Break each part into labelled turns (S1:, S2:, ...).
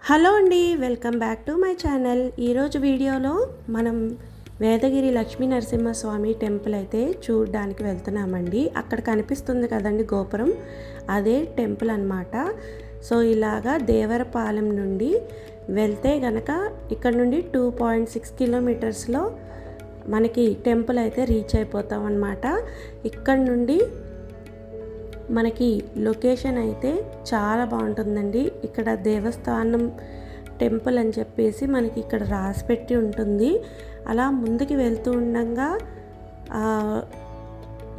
S1: Hello అండి, welcome back to my channel. ఈరోజు వీడియోలో మనం వేదగిరి లక్ష్మీ నరసింహస్వామి టెంపుల్ అయితే చూడడానికి వెళ్తున్నామండి. అక్కడ కనిపిస్తుంది కదండి గోపురం, అదే టెంపుల్ అన్నమాట. సో ఇలాగా దేవరపాలెం నుండి వెళ్తే గనక ఇక్కడ నుండి 2.6 కిలోమీటర్స్లో మనకి టెంపుల్ అయితే రీచ్ అయిపోతాం అన్నమాట. ఇక్కడ నుండి మనకి లొకేషన్ అయితే చాలా బాగుంటుందండి. ఇక్కడ దేవస్థానం టెంపుల్ అని చెప్పేసి మనకి ఇక్కడ రాసిపెట్టి ఉంటుంది. అలా ముందుకు వెళ్తూ ఉండగా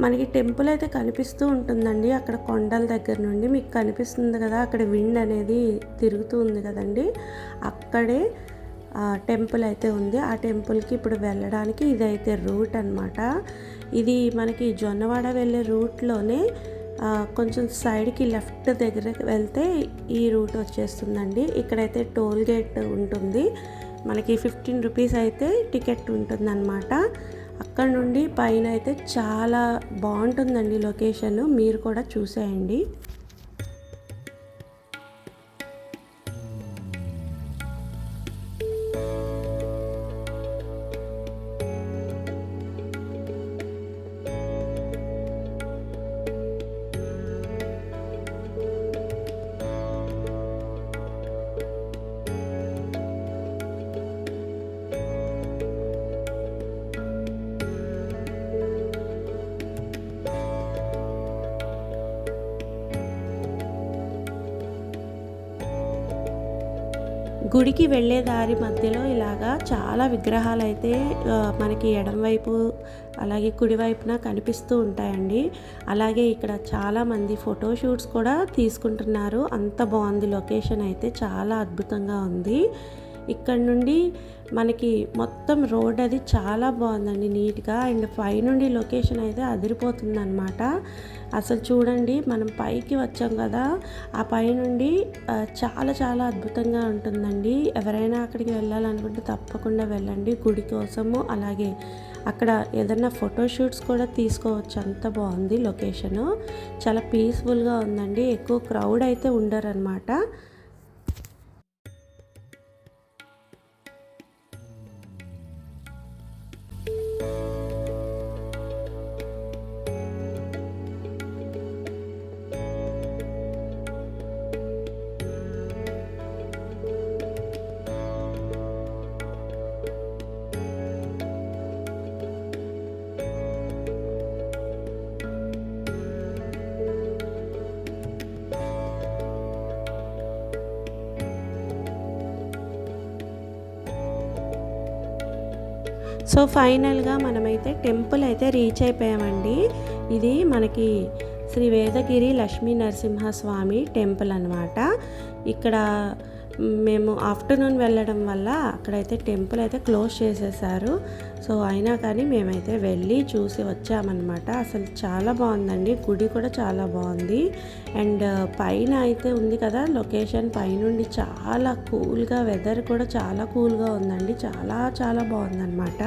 S1: మనకి టెంపుల్ అయితే కనిపిస్తూ ఉంటుందండి. అక్కడ కొండల దగ్గర నుండి మీకు కనిపిస్తుంది కదా, అక్కడ విండ్ అనేది తిరుగుతూ ఉంది కదండి, అక్కడే టెంపుల్ అయితే ఉంది. ఆ టెంపుల్కి ఇప్పుడు వెళ్ళడానికి ఇదైతే రూట్ అన్నమాట. ఇది మనకి జొన్నవాడ వెళ్ళే రూట్లోనే కొంచెం సైడ్కి లెఫ్ట్ దగ్గరకు వెళ్తే ఈ రూట్ వచ్చేస్తుందండి. ఇక్కడైతే టోల్ గేట్ ఉంటుంది, మనకి 15 రూపీస్ అయితే టికెట్ ఉంటుందన్నమాట. అక్కడ నుండి పైన అయితే చాలా బాగుంటుందండి లొకేషన్, మీరు కూడా చూసేయండి. గుడికి వెళ్ళే దారి మధ్యలో ఇలాగా చాలా విగ్రహాలు అయితే మనకి ఎడమవైపు అలాగే కుడివైపున కనిపిస్తూ ఉంటాయండి. అలాగే ఇక్కడ చాలామంది ఫోటోషూట్స్ కూడా తీసుకుంటున్నారు. అంత బాగుంది లొకేషన్ అయితే, చాలా అద్భుతంగా ఉంది. ఇక్కడ నుండి మనకి మొత్తం రోడ్ అది చాలా బాగుందండి, నీట్గా. అండ్ పైనుండి లొకేషన్ అయితే అదిరిపోతుంది అనమాట. అసలు చూడండి, మనం పైకి వచ్చాం కదా, ఆ పైనుండి చాలా చాలా అద్భుతంగా ఉంటుందండి. ఎవరైనా అక్కడికి వెళ్ళాలనుకుంటే తప్పకుండా వెళ్ళండి గుడి కోసము. అలాగే అక్కడ ఏదైనా ఫోటోషూట్స్ కూడా తీసుకోవచ్చు, అంత బాగుంది లొకేషను. చాలా పీస్ఫుల్గా ఉందండి, ఎక్కువ క్రౌడ్ అయితే ఉండరన్నమాట. సో ఫైనల్గా మనమైతే టెంపుల్ అయితే రీచ్ అయిపోయామండి. ఇది మనకి శ్రీ వేదగిరి లక్ష్మీ నరసింహస్వామి టెంపుల్ అన్నమాట. ఇక్కడ మేము ఆఫ్టర్నూన్ వెళ్ళడం వల్ల అక్కడైతే టెంపుల్ అయితే క్లోజ్ చేసేసారు. సో అయినా కానీ మేమైతే వెళ్ళి చూసి వచ్చామన్నమాట. అసలు చాలా బాగుందండి, గుడి కూడా చాలా బాగుంది. అండ్ పైన అయితే ఉంది కదా లొకేషన్, పైనుండి చాలా కూల్గా, వెదర్ కూడా చాలా కూల్గా ఉందండి, చాలా చాలా బాగుందన్నమాట.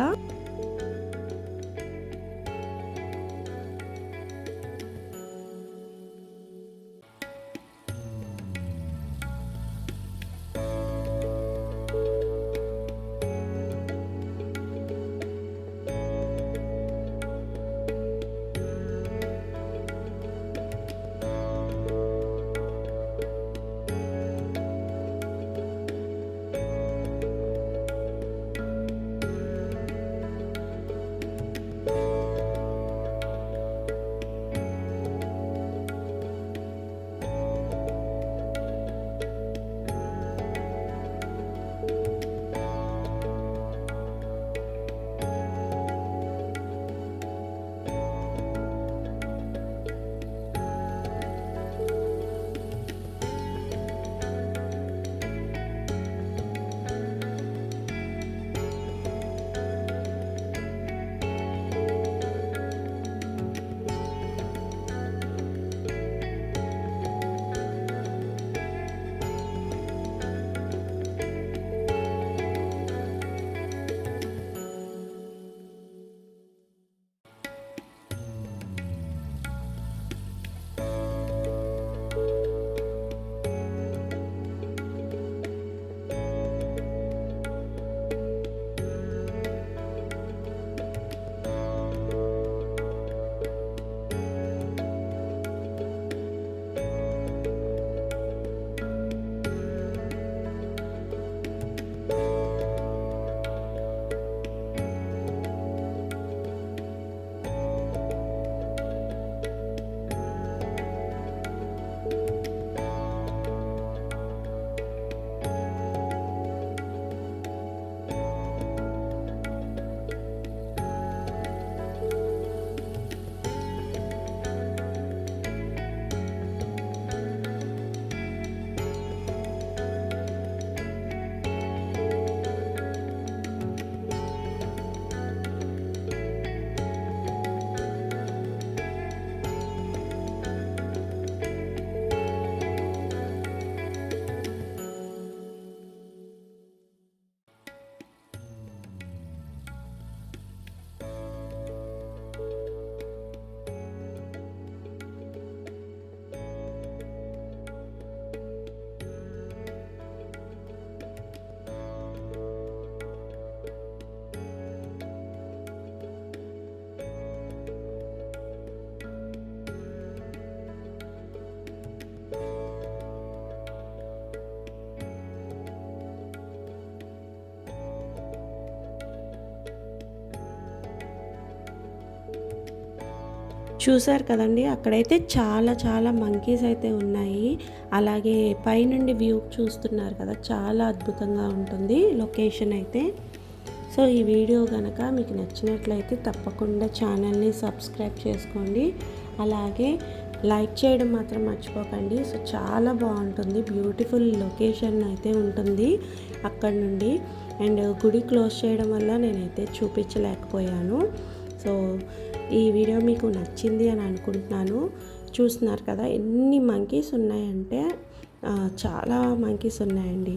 S1: చూసారు కదండి, అక్కడైతే చాలా చాలా మంకీస్ అయితే ఉన్నాయి. అలాగే పైనుండి వ్యూ చూస్తున్నారు కదా, చాలా అద్భుతంగా ఉంటుంది లొకేషన్ అయితే. సో ఈ వీడియో కనుక మీకు నచ్చినట్లయితే తప్పకుండా ఛానల్ని సబ్స్క్రైబ్ చేసుకోండి. అలాగే లైక్ చేయడం మాత్రం మర్చిపోకండి. సో చాలా బాగుంటుంది, బ్యూటిఫుల్ లొకేషన్ అయితే ఉంటుంది అక్కడ నుండి. అండ్ గుడి క్లోజ్ చేయడం వల్ల నేనైతే చూపించలేకపోయాను. సో ఈ వీడియో మీకు నచ్చింది అని అనుకుంటున్నాను. చూస్తున్నారు కదా ఎన్ని మంకీస్ ఉన్నాయంటే చాలా మంకీస్ ఉన్నాయండి.